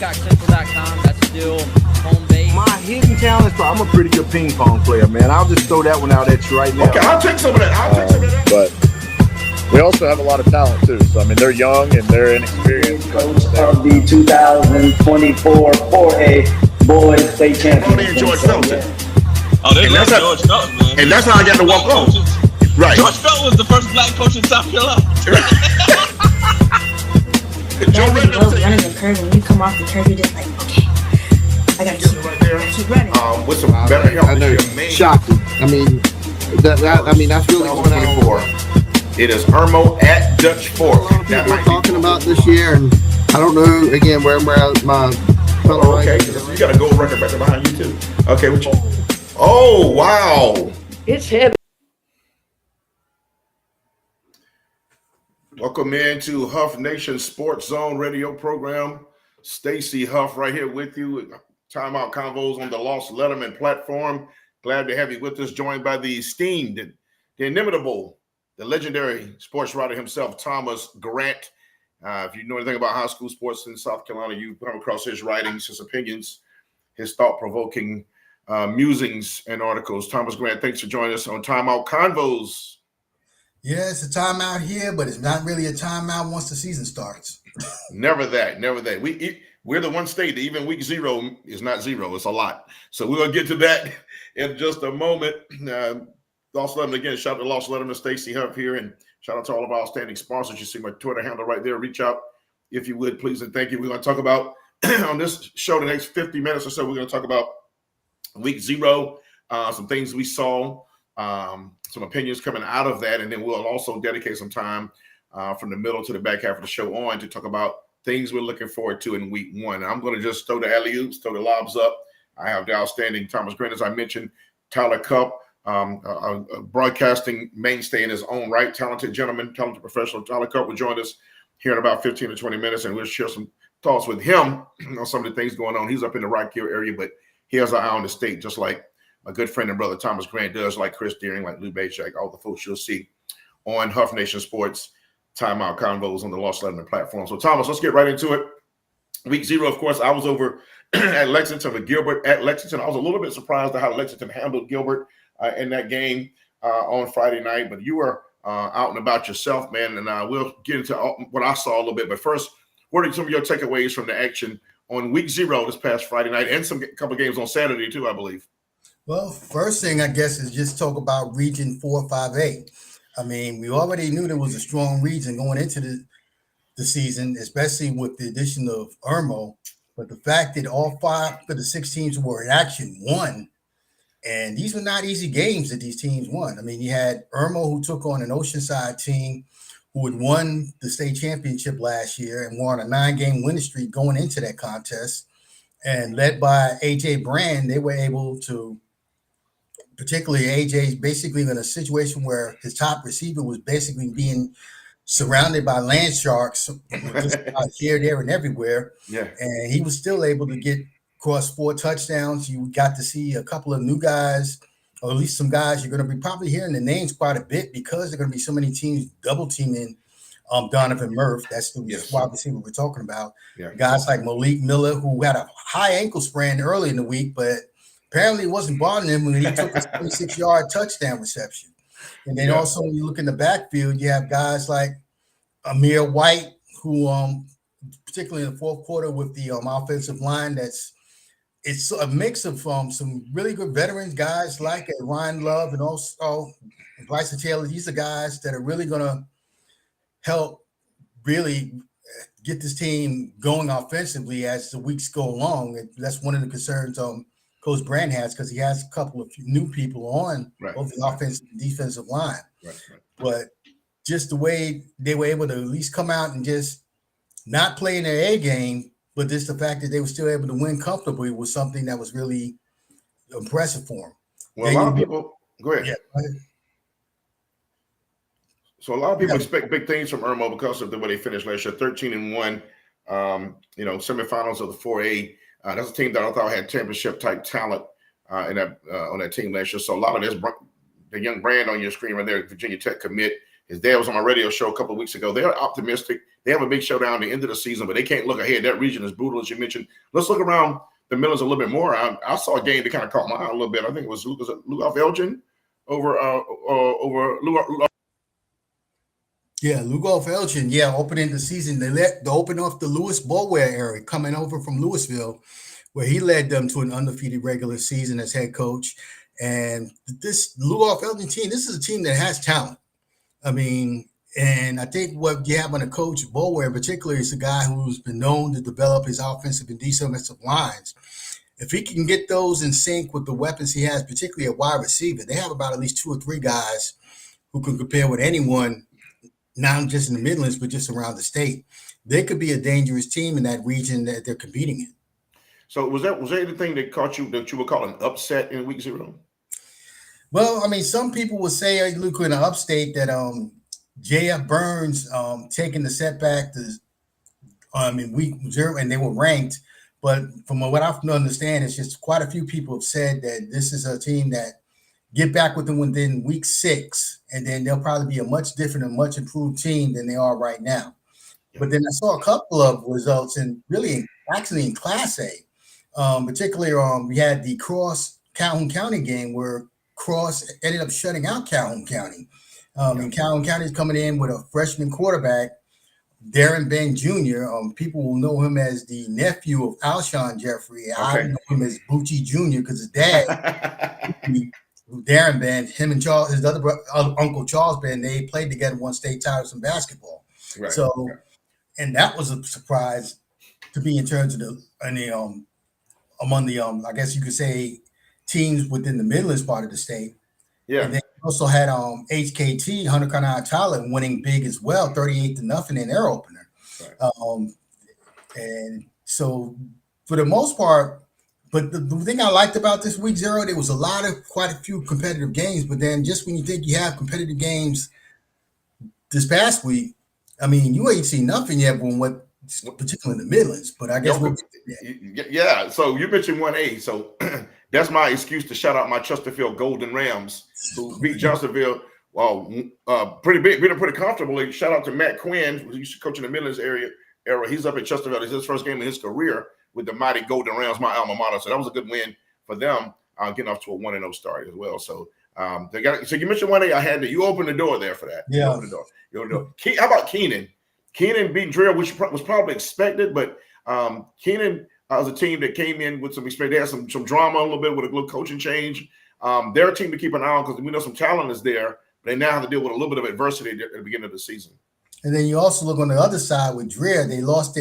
GamecockCentral.com. That's still home base. My hidden talent, I'm a pretty good ping pong player, man. I'll just throw that one out at you right now. Okay, I'll take some of that. But we also have a lot of talent too. So I mean, they're young and they're inexperienced. Coach of the 2024 4A Boys State Championship. And George Felton. Oh, they love George Felton, man. And that's how I got to walk on. Right. George Felton was the first black coach in South Carolina. Joe running the curve, and you come off the curve, you're just like, okay, I gotta keep running. With some better help. I know, shocking. I mean, that's really going on. It is Irmo at Dutch Fork. A lot of people are talking about this year, and I don't know again where my fellow. Okay, you got a gold record back there behind you too. Okay, what you? Oh wow! It's heavy. Welcome into Huff Nation Sports Zone radio program. Stacy Huff right here with you. Timeout Convos on the Lost Letterman platform. Glad to have you with us, joined by the esteemed, the inimitable, the legendary sports writer himself, Thomas Grant. If you know anything about high school sports in South Carolina, you come across his writings, his opinions, his thought-provoking musings and articles. Thomas Grant, thanks for joining us on Timeout Convos. Yeah, it's a timeout here, but it's not really a timeout once the season starts. Never that. We're the one state that even week 0 is not 0. It's a lot. So we're going to get to that in just a moment. Lost Letterman, again, shout out to Lost Letterman, Stacy Huff here, and shout out to all of our outstanding sponsors. You see my Twitter handle right there. Reach out if you would, please, and thank you. We're going to talk about, on this show, the next 50 minutes or so, we're going to talk about week 0, some things we saw, some opinions coming out of that, and then we'll also dedicate some time from the middle to the back half of the show on to talk about things we're looking forward to in week 1. I'm going to just throw the alley-oops, throw the lobs up. I have the outstanding Thomas Grant, as I mentioned, Tyler Cupp, a broadcasting mainstay in his own right, talented gentleman, talented professional. Tyler Cupp will join us here in about 15 to 20 minutes, and we'll share some thoughts with him on some of the things going on. He's up in the Rock Hill area, but he has an eye on the state, just like my good friend and brother Thomas Grant does, like Chris Deering, like Lou Bachak, all the folks you'll see on Huff Nation Sports Timeout Convos on the Lost Letterman platform. So, Thomas, let's get right into it. Week 0, of course, I was over at Lexington with Gilbert at Lexington. I was a little bit surprised at how Lexington handled Gilbert in that game on Friday night, but you were out and about yourself, man, and we'll get into what I saw a little bit. But first, what are some of your takeaways from the action on week 0 this past Friday night, and some couple of games on Saturday too, I believe? Well, first thing, I guess, is just talk about Region 4-5A. I mean, we already knew there was a strong region going into the season, especially with the addition of Irmo. But the fact that all 5 of the 6 teams were in action won, and these were not easy games that these teams won. I mean, you had Irmo, who took on an Oceanside team who had won the state championship last year and were on a 9-game winning streak going into that contest. And led by A.J. Brand, they were able to, particularly AJ's basically in a situation where his top receiver was basically being surrounded by land sharks just here, there, and everywhere. Yeah. And he was still able to get across 4 touchdowns. You got to see a couple of new guys, or at least some guys you're going to be probably hearing the names quite a bit because there are going to be so many teams double teaming Donovan Murph. That's the wide receiver we're talking about. Yeah. Guys like Malik Miller, who had a high ankle sprain early in the week, but apparently it wasn't bothering him when he took a 26-yard touchdown reception. And then also when you look in the backfield, you have guys like Amir White, who particularly in the fourth quarter with the offensive line, it's a mix of some really good veterans, guys like Ryan Love and also Bryson Taylor. These are guys that are really going to help really get this team going offensively as the weeks go along. And that's one of the concerns Coach Brand has, because he has a couple of new people on both the offensive and defensive line. Right. But just the way they were able to at least come out and just not play in their A game, but just the fact that they were still able to win comfortably was something that was really impressive for them. Well, a lot of people – go ahead. Yeah, go ahead. So a lot of people expect big things from Irmo because of the way they finished last year, 13-1, semifinals of the 4A. That's a team that I thought had championship-type talent on that team last year. So a lot of this, the young brand on your screen right there, Virginia Tech commit, His dad was on my radio show a couple of weeks ago. They're optimistic. They have a big showdown at the end of the season, but they can't look ahead. That region is brutal, as you mentioned. Let's look around the Millers a little bit more. I saw a game that kind of caught my eye a little bit. I think it was Lugoff Elgin over Yeah, Lugoff Elgin. Yeah, opening the season, they open off the Louis Boulware area, coming over from Louisville, where he led them to an undefeated regular season as head coach. And this Lugoff Elgin team, this is a team that has talent. I mean, and I think what you have on a coach, Boulware in particular, is a guy who's been known to develop his offensive and defensive lines. If he can get those in sync with the weapons he has, particularly at wide receiver, they have about at least 2 or 3 guys who can compare with anyone, not just in the Midlands, but just around the state. They could be a dangerous team in that region that they're competing in. So was there anything that caught you that you would call an upset in week 0? Well, I mean, some people would say, look, in the upstate that J.F. Burns taking the setback in week 0, and they were ranked. But from what I understand, it's just quite a few people have said that this is a team that get back with them within week 6, and then they'll probably be a much different and much improved team than they are right now. But then I saw a couple of results actually in Class A. Particularly, we had the Cross Calhoun County game where Cross ended up shutting out Calhoun County. And Calhoun County is coming in with a freshman quarterback, Darren Ben Jr. People will know him as the nephew of Alshon Jeffrey. Okay. I know him as Bucci Jr. because his dad, Darren Ben, him and Charles, his other uncle Charles Ben, they played together, won state titles in basketball. Right. So, and that was a surprise to me in terms of among the I guess you could say teams within the Midlands part of the state. Yeah. And they also had HKT, Hunter Carolina Tyler, winning big as well, 38-0 in their opener. Right. And so for the most part, but the thing I liked about this week 0, there was quite a few competitive games. But then just when you think you have competitive games this past week, I mean, you ain't seen nothing yet from what, particularly in the Midlands. But I guess yeah. So you mentioned 1A. So that's my excuse to shout out my Chesterfield Golden Rams, who beat Johnsonville. Pretty comfortably. Shout out to Matt Quinn, who used to coach in the Midlands era. He's up at Chesterfield. It's his first game in his career with the mighty Golden Rams, my alma mater. So that was a good win for them, getting off to a 1-0 start as well. So they got. So you mentioned 1A. I had to. You opened the door there for that. Yeah. You opened the door. How about Keenan? Keenan beat Drill, which was probably expected, but Keenan was a team that came in with some experience. They had some drama a little bit with a little coaching change. They're a team to keep an eye on because we know some talent is there. But they now have to deal with a little bit of adversity at the beginning of the season. And then you also look on the other side with Dreer. They lost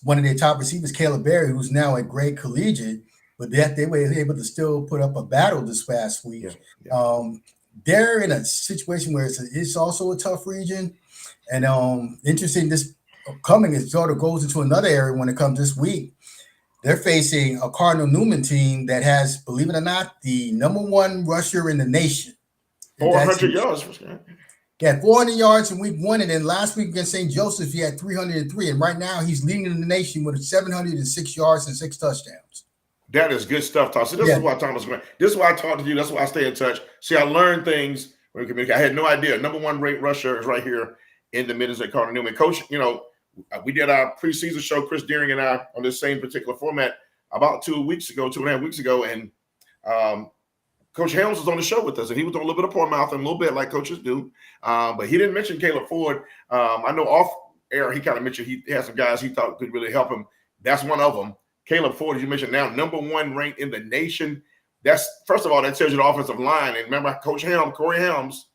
one of their top receivers, Caleb Berry, who's now at Gray Collegiate, but they were able to still put up a battle this past week. Yeah. They're in a situation where it's also a tough region. And interesting, this coming is sort of goes into another area when it comes this week. They're facing a Cardinal Newman team that has, believe it or not, the #1 rusher in the nation. 400 yards. Yeah, 400 yards in week 1, and then last week against St. Joseph, he had 303, and right now he's leading the nation with 706 yards and 6 touchdowns. That is good stuff, Tom. So this is why Thomas Grant. This is why I talk to you. That's why I stay in touch. See, I learned things. I had no idea. #1 ranked rusher is right here in the Midlands at Cardinal Newman. Coach, we did our preseason show, Chris Deering and I, on this same particular format about 2.5 weeks ago, and Coach Helms was on the show with us, and he was doing a little bit of poor mouth and a little bit like coaches do, but he didn't mention Caleb Ford. I know off air he kind of mentioned he had some guys he thought could really help him. That's one of them. Caleb Ford, as you mentioned, now #1 ranked in the nation. That's, first of all, that tells you the offensive line. And remember, Coach Corey Helms,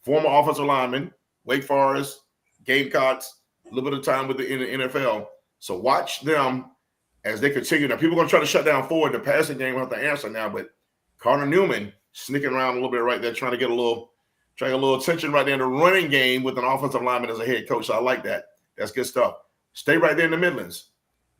former offensive lineman, Wake Forest, Gamecocks, a little bit of time in the NFL. So watch them as they continue. Now, people are going to try to shut down Ford. The passing game will have to answer now, but Cardinal Newman sneaking around a little bit right there, trying to get a little attention right there in the running game with an offensive lineman as a head coach. So I like that. That's good stuff. Stay right there in the Midlands.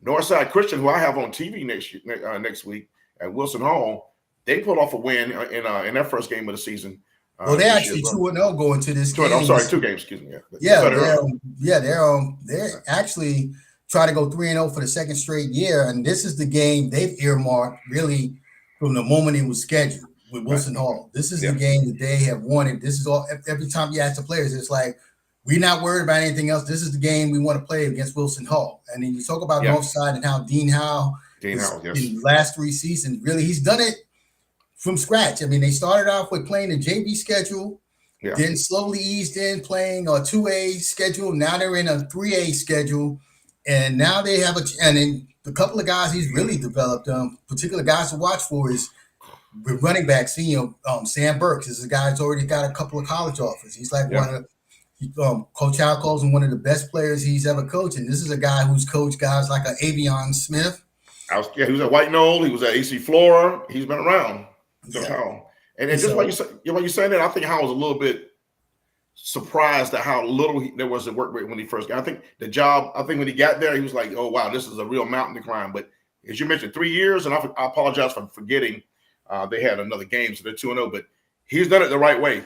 Northside Christian, who I have on TV next week at Wilson Hall, they pulled off a win in their first game of the season. Well, they're actually 2-0 going to this game. I'm sorry, 2 games. Excuse me. They're actually trying to go 3-0 for the second straight year, and this is the game they've earmarked really from the moment it was scheduled. with Wilson Hall. This is the game that they have wanted. This is all. Every time you ask the players, it's like, we're not worried about anything else. This is the game we want to play against Wilson Hall. And then you talk about Northside and how Dean Howe, in the last 3 seasons, really, he's done it from scratch. I mean, they started off with playing the JV schedule, then slowly eased in playing a 2A schedule. Now they're in a 3A schedule. And now they have and then the couple of guys he's really developed, particular guys to watch for is with running backs. Sam Burks is a guy who's already got a couple of college offers. He's like one of Coach Howe calls him one of the best players he's ever coached. And this is a guy who's coached guys like a Avion Smith. He was at White Knoll. He was at AC Flora. He's been around. And just while you're saying that, I think Howe was a little bit surprised at how little there was at work rate when he first got. I think when he got there, he was like, "Oh wow, this is a real mountain to climb." But as you mentioned, 3 years, and I apologize for forgetting they had another game, so they're 2-0. But he's done it the right way,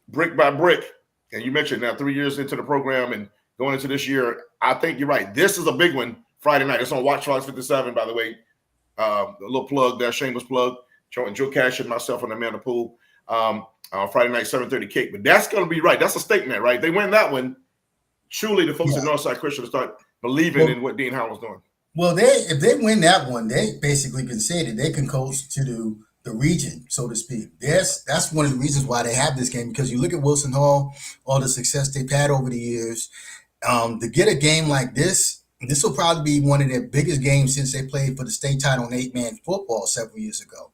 brick by brick. And you mentioned now 3 years into the program and going into this year, I think you're right. This is a big one Friday night. It's on Watch Fox 57, by the way. A little plug there, shameless plug. Joe Cash and myself and Amanda Poole. Friday night, 7:30 kick. But that's going to be right. That's a statement, right? They win that one. Truly, the folks at Northside Christian will start believing in what Dean Howe was doing. Well, if they win that one, they basically can say that they can coach to the region, so to speak. That's one of the reasons why they have this game, because you look at Wilson Hall, all the success they've had over the years. To get a game like this will probably be one of their biggest games since they played for the state title in 8-man football several years ago.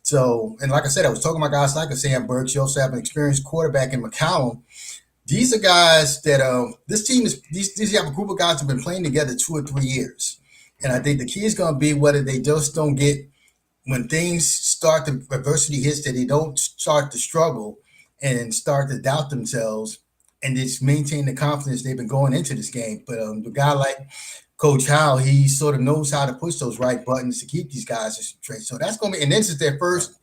So, and like I said, I was talking about guys like Sam Burks. You also have an experienced quarterback in McCallum. These are guys that this team is. These have a group of guys who've been playing together 2 or 3 years, and I think the key is going to be whether they just don't get, when things start, the adversity hits, that they don't start to struggle and start to doubt themselves, and just maintain the confidence they've been going into this game. But the guy like Coach Howe, he sort of knows how to push those right buttons to keep these guys straight. So that's going to be, and this is their first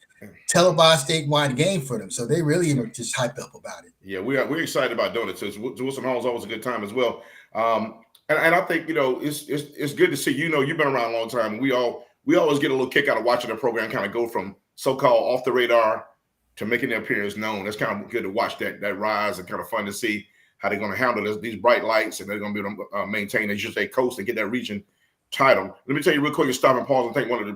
televised statewide game for them. So they really are just hyped up about it. Yeah, we're excited about doing it. So Wilson Hall is always a good time as well. And I think, it's good to see, you've been around a long time. We always get a little kick out of watching the program kind of go from so-called off the radar to making their appearance known. That's kind of good to watch that rise, and kind of fun to see how they're going to handle these bright lights, and they're going to be able to maintain, as you say, coast and get that region title. Let me tell you real quick, stop and pause and thank one of the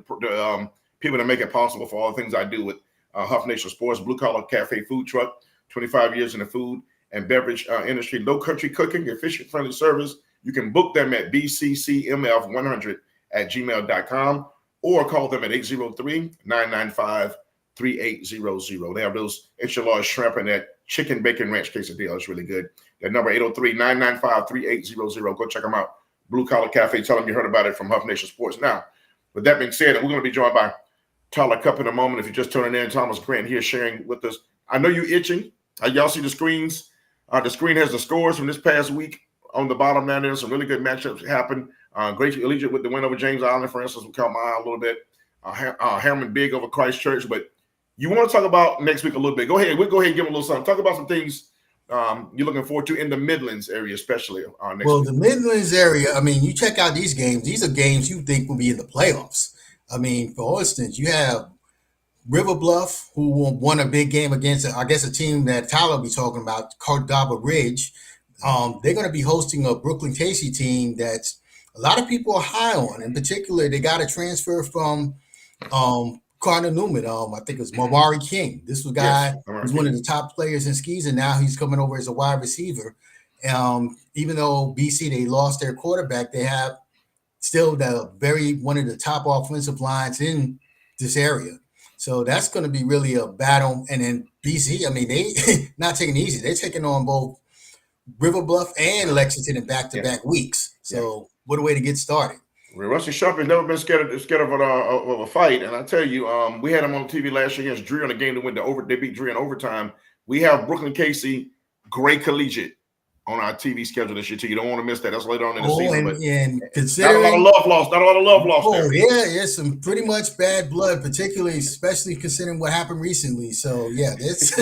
people that make it possible for all the things I do with Huff Nation Sports, Blue Collar Cafe Food Truck, 25 years in the food and beverage industry, low country cooking, efficient, friendly service. You can book them at bccmf100@gmail.com or call them at 803-995-3800. They have those extra large shrimp and that chicken bacon ranch quesadilla. It's really good. That number 803-995-3800. Go check them out. Blue Collar Cafe. Tell them you heard about it from Huff Nation Sports. Now, with that being said, we're going to be joined by Tyler Cup in a moment. If you're just tuning in, Thomas Grant here sharing with us. I know you're itching. Y'all see the screens. The screen has the scores from this past week on the bottom down there. Some really good matchups happened. Great Allegiant with the win over James Island, for instance, will caught my eye a little bit. Harriman big over Christchurch. But you want to talk about next week a little bit. Go ahead. We'll go ahead and give them a little something. Talk about some things you're looking forward to in the Midlands area, especially next week. The Midlands area, I mean, you check out these games. These are games you think will be in the playoffs. I mean, for instance, you have River Bluff, who won a big game against, I guess, a team that Tyler will be talking about, Cordova Ridge. They're going to be hosting a Brooklyn Casey team that a lot of people are high on. In particular, they got a transfer from Cardinal Newman. I think it was Mawari King. This was a guy who's one of the top players in skis, and now he's coming over as a wide receiver. Even though BC, they lost their quarterback, they have still one of the top offensive lines in this area. So that's going to be really a battle. And then BC, I mean, they not taking it easy. They're taking on both River Bluff and Lexington in back-to-back weeks. So what a way to get started. Well, Rusty Sharp has never been scared of a fight. And I tell you, we had him on TV last year against Dree on a game that went to they beat Dree in overtime. We have Brooklyn Casey, Gray Collegiate on our TV schedule this year too. You don't want to miss that. That's later on in the season. And considering not a lot of love lost. There. Yeah, there's some pretty much bad blood, especially considering what happened recently. So yeah, it's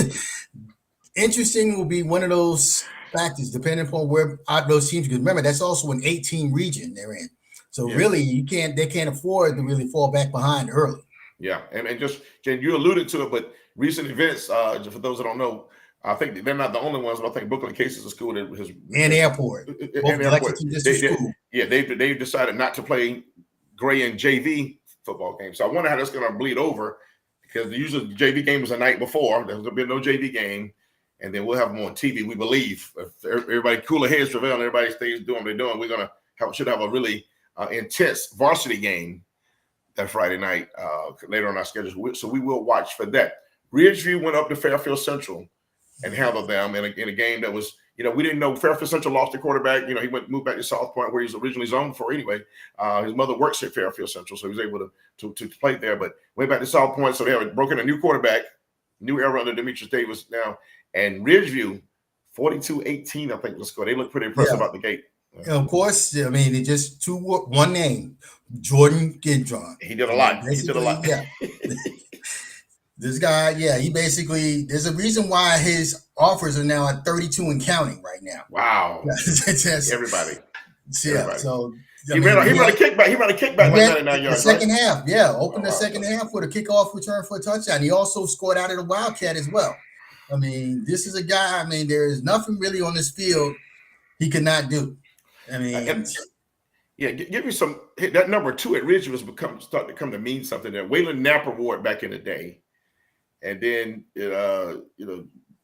interesting. Will be one of those factors depending upon where those teams. Because remember, that's also an 18 region they're in. So really, they can't afford to really fall back behind early. Yeah, and just Jen, you alluded to it, but recent events, for those that don't know, I think they're not the only ones, but I think Brooklyn Case is a school that has And Airport. Both Lexington District School. They've decided not to play Gray and JV football games. So I wonder how that's going to bleed over, because usually the JV game was the night before. There's going to be no JV game, and then we'll have them on TV. We believe if everybody cooler heads prevail and everybody stays doing what they're doing, we're going to should have a really intense varsity game that Friday night later on our schedule. So we will watch for that. Ridgeview went up to Fairfield Central and handled them in a game that was, we didn't know Fairfield Central lost their quarterback. He moved back to South Point, where he's originally zoned for anyway. His mother works at Fairfield Central, so he was able to play there, but went back to South Point. So they have broken a new quarterback, new era under Demetrius Davis now. And Ridgeview, 42-18, I think was scored. They look pretty impressive out the gate. And of course, I mean, it just one name, Jordan Gidron. He did a lot. Yeah. This guy, he basically, there's a reason why his offers are now at 32 and counting right now. Wow. Everybody. Yeah. So he ran a kickback. He ran a kickback like 99 yards. The second half, opened the second half with a kickoff return for a touchdown. He also scored out of the Wildcat as well. I mean, this is a guy, I mean, there is nothing really on this field he could not do. I mean, give me some. That number 2 at Ridge was starting to come to mean something. That Waylon Napper wore it back in the day, and then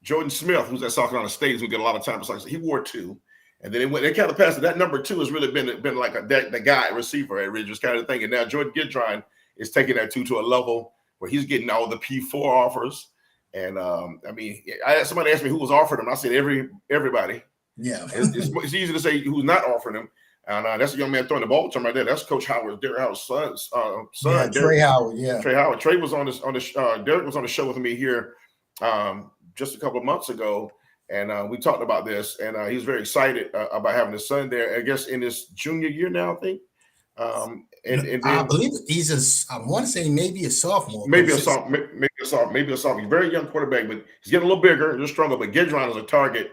Jordan Smith, who's at South Carolina State, who get a lot of time, he wore 2, and then they kind of passed it. That number 2 has really been like the guy receiver at Ridge was kind of thing, and now Jordan Gidron is taking that 2 to a level where he's getting all the P4 offers. And I mean, somebody asked me who was offering them. I said everybody. Yeah, it's easy to say who's not offering them. And that's a young man throwing the ball to him right there. That's Coach Howard, Derek Howard's son. Trey Howard. Yeah, Trey Howard. Trey was on Derek was on the show with me here just a couple of months ago, and we talked about this. And he's very excited about having his son there. I guess in his junior year now, I think. And then, I believe I want to say maybe a sophomore. Maybe a sophomore. He's a very young quarterback, but he's getting a little bigger, just stronger. But Gidron is a target.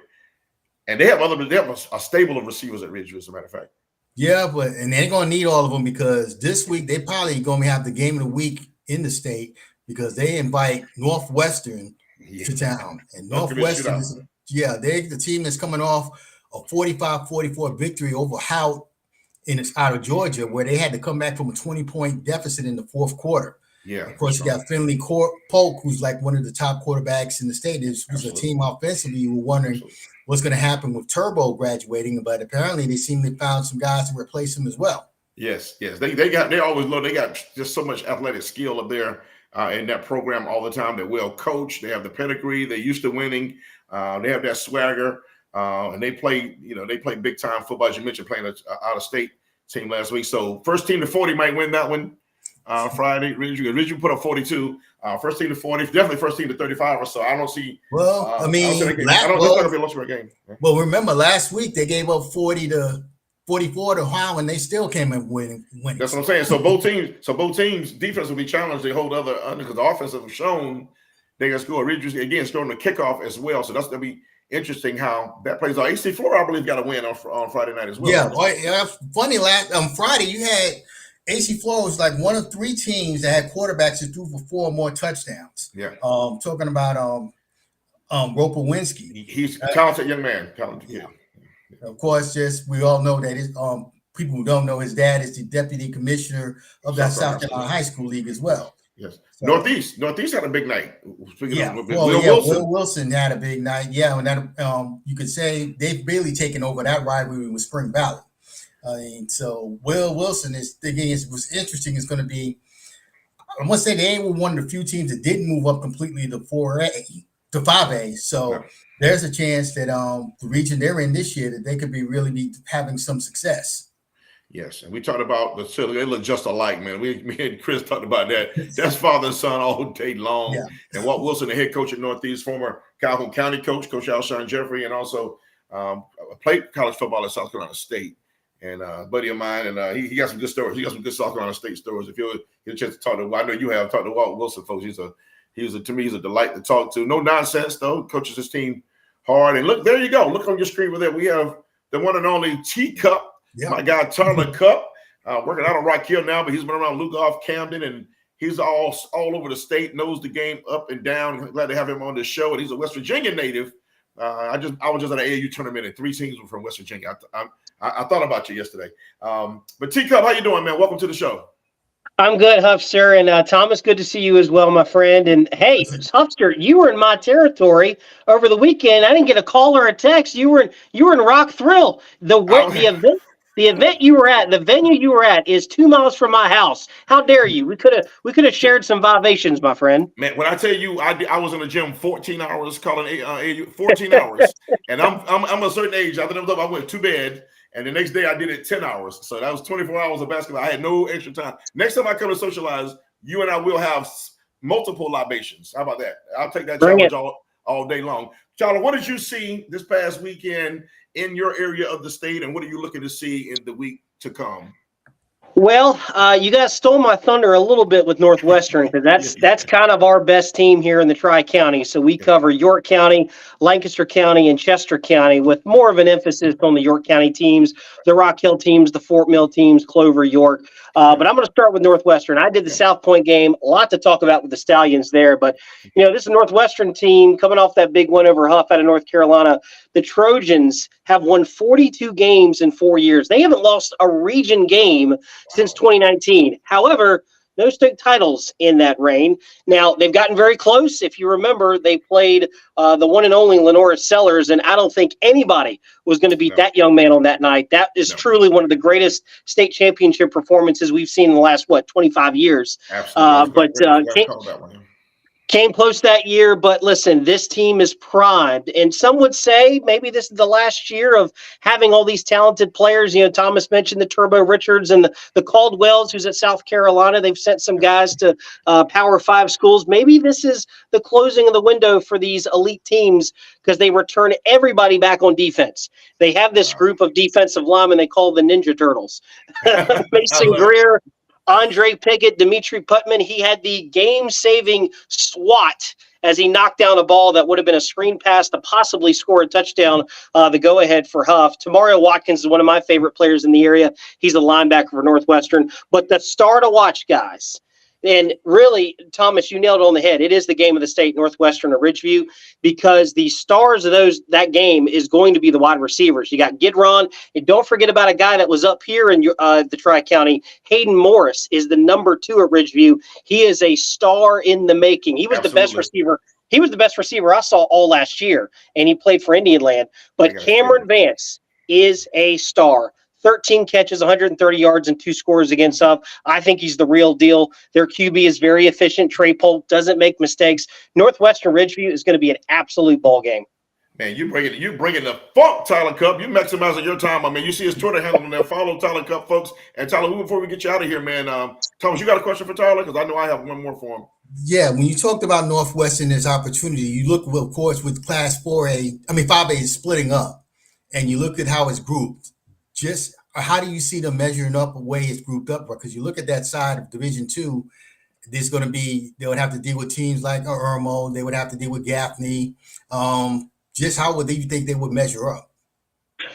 And they have a stable of receivers at Ridgeview, as a matter of fact. Yeah, and they're going to need all of them, because this week they probably going to have the game of the week in the state, because they invite Northwestern to town. And Northwestern, they're the team that's coming off a 45-44 victory over Howard out of Georgia, where they had to come back from a 20-point deficit in the fourth quarter. Yeah. Of course, you got Finley Polk, who's like one of the top quarterbacks in the state. This was a team offensively. You were wondering what's going to happen with Turbo graduating, but apparently they seem to found some guys to replace him as well. Yes. They always look. They got just so much athletic skill up there in that program all the time. They're well coached. They have the pedigree. They're used to winning. They have that swagger, and they play big time football, as you mentioned, playing out of state team last week. So first team to 40 might win that one. Friday, Ridgeview put up 42. First team to 40, definitely first team to 35 or so. I don't see. Well, I mean, I don't think it's going to be a loss for a game. Well, remember last week they gave up 40 to 44 to Ohio, and they still came in winning. That's what I'm saying. So both teams' defense will be challenged. They hold other under, because the offense have shown they can score. Ridgeview again scoring the kickoff as well. So that's going to be interesting how that plays out. AC Flora, I believe, got a win on Friday night as well. Yeah, funny. Friday you had. AC Flora was like one of 3 teams that had quarterbacks that threw for 4 or more touchdowns. Yeah. Talking about Roper Winsky. He's a talented young man. Yeah. Of course, we all know that people who don't know, his dad is the deputy commissioner of that South Carolina High School League as well. Yes. So, Northeast had a big night. Will Wilson had a big night. Yeah, and that you could say they've really taken over that rivalry with Spring Valley. So Will Wilson was interesting. It's going to be, I must say, they were one of the few teams that didn't move up completely to 5A. So there's a chance that the region they're in this year, that they could really be having some success. Yes, and we talked about they look just alike, man. Me and Chris talked about that. That's father and son all day long. Yeah. And Walt Wilson, the head coach at Northeast, former Calhoun County coach, Coach Alshon Jeffrey, and also played college football at South Carolina State. And a buddy of mine, and he got some good stories. He got some good South Carolina State stories. If you get a chance to talk to, I know you have talked to Walt Wilson, folks. To me, he's a delight to talk to. No nonsense though. Coaches his team hard. And look, there you go. Look on your screen with that. We have the one and only T Cup. Yeah. My guy Tyler Cup, working out on Rock Hill now, but he's been around Lugoff, Camden, He's all over the state, knows the game up and down. Glad to have him on the show. And he's a West Virginia native. I was just at an AAU tournament, and 3 teams were from West Virginia. I thought about you yesterday. But T-Cup, how you doing, man? Welcome to the show. I'm good, Huff, sir. And Thomas, good to see you as well, my friend. And hey, Huffster, you were in my territory over the weekend. I didn't get a call or a text. You were in Rock Thrill. The event you were at, the venue you were at, is 2 miles from my house. How dare you? We could have shared some vivations, my friend. Man, when I tell you, I was in the gym 14 hours, calling 14 hours, and I'm a certain age. After that, I went to bed, and the next day I did it 10 hours. So that was 24 hours of basketball. I had no extra time. Next time I come to socialize, you and I will have multiple libations. How about that? I'll take that challenge all day long. Charlie, what did you see this past weekend in your area of the state, and what are you looking to see in the week to come? Well, you guys stole my thunder a little bit with Northwestern, because that's kind of our best team here in the Tri-County. So we cover York County, Lancaster County, and Chester County, with more of an emphasis on the York County teams, the Rock Hill teams, the Fort Mill teams, Clover, York. But I'm going to start with Northwestern. I did the South Point game. A lot to talk about with the Stallions there. But, this is a Northwestern team coming off that big win over Huff out of North Carolina. The Trojans have won 42 games in 4 years. They haven't lost a region game since 2019. However, no state titles in that reign. Now, they've gotten very close. If you remember, they played the one and only Lenora Sellers, and I don't think anybody was going to beat that young man on that night. That is truly one of the greatest state championship performances we've seen in the last, 25 years. Absolutely. Came close that year, but listen, this team is primed. And some would say maybe this is the last year of having all these talented players. Thomas mentioned the Turbo Richards and the Caldwells, who's at South Carolina. They've sent some guys to Power 5 schools. Maybe this is the closing of the window for these elite teams, because they return everybody back on defense. They have this group of defensive linemen they call the Ninja Turtles. Mason Greer, Andre Pickett, Dimitri Putman. He had the game-saving swat as he knocked down a ball that would have been a screen pass to possibly score a touchdown, the go-ahead for Huff. Tamario Watkins is one of my favorite players in the area. He's a linebacker for Northwestern. But the star to watch, guys, and really, Thomas, you nailed it on the head. It is the game of the state, Northwestern or Ridgeview, because the stars of that game is going to be the wide receivers. You got Gidron, and don't forget about a guy that was up here in the Tri-County. Hayden Morris is the number 2 at Ridgeview. He is a star in the making. He was the best receiver. He was the best receiver I saw all last year, and he played for Indian Land. But Cameron Vance is a star. 13 catches, 130 yards, and 2 scores against Huff. I think he's the real deal. Their QB is very efficient. Trey Polk doesn't make mistakes. Northwestern Ridgeview is going to be an absolute ball game. Man, you bringing the funk, Tyler Cup. You maximizing your time. I mean, you see his Twitter handle on there. Follow Tyler Cup, folks. And Tyler, before we get you out of here, man, Thomas, you got a question for Tyler? Because I know I have one more for him. Yeah, when you talked about Northwestern as opportunity, you look, of course, with Class 5A is splitting up, and you look at how it's grouped. Just how do you see them measuring up the way it's grouped up? Because you look at that side of Division II, there's going to be, they would have to deal with teams like Irmo, they would have to deal with Gaffney. Just how would you think they would measure up?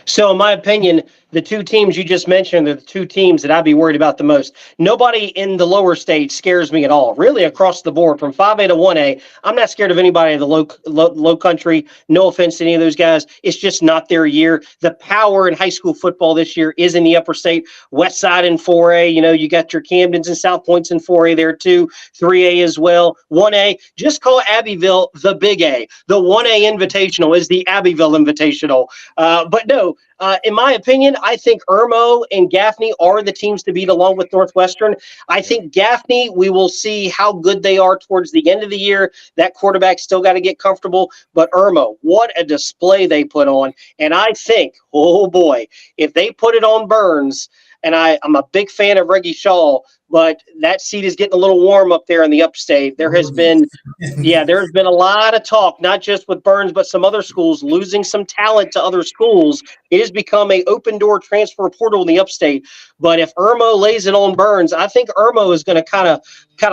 So in my opinion, the 2 teams you just mentioned are the 2 teams that I'd be worried about the most. Nobody in the lower state scares me at all. Really, across the board, from 5A to 1A, I'm not scared of anybody in the low country. No offense to any of those guys. It's just not their year. The power in high school football this year is in the upper state. West Side in 4A. You got your Camdens and South Points in 4A there too. 3A as well. 1A, just call Abbeville the Big A. The 1A Invitational is the Abbeville Invitational. But no, in my opinion, I think Irmo and Gaffney are the teams to beat along with Northwestern. I think Gaffney, we will see how good they are towards the end of the year. That quarterback still got to get comfortable. But Irmo, what a display they put on. And I think, oh boy, if they put it on Burns, and I'm a big fan of Reggie Shaw, but that seat is getting a little warm up there in the upstate. There's been a lot of talk, not just with Burns, but some other schools losing some talent to other schools. It has become an open door transfer portal in the upstate. But if Irmo lays it on Burns, I think Irmo is going to kind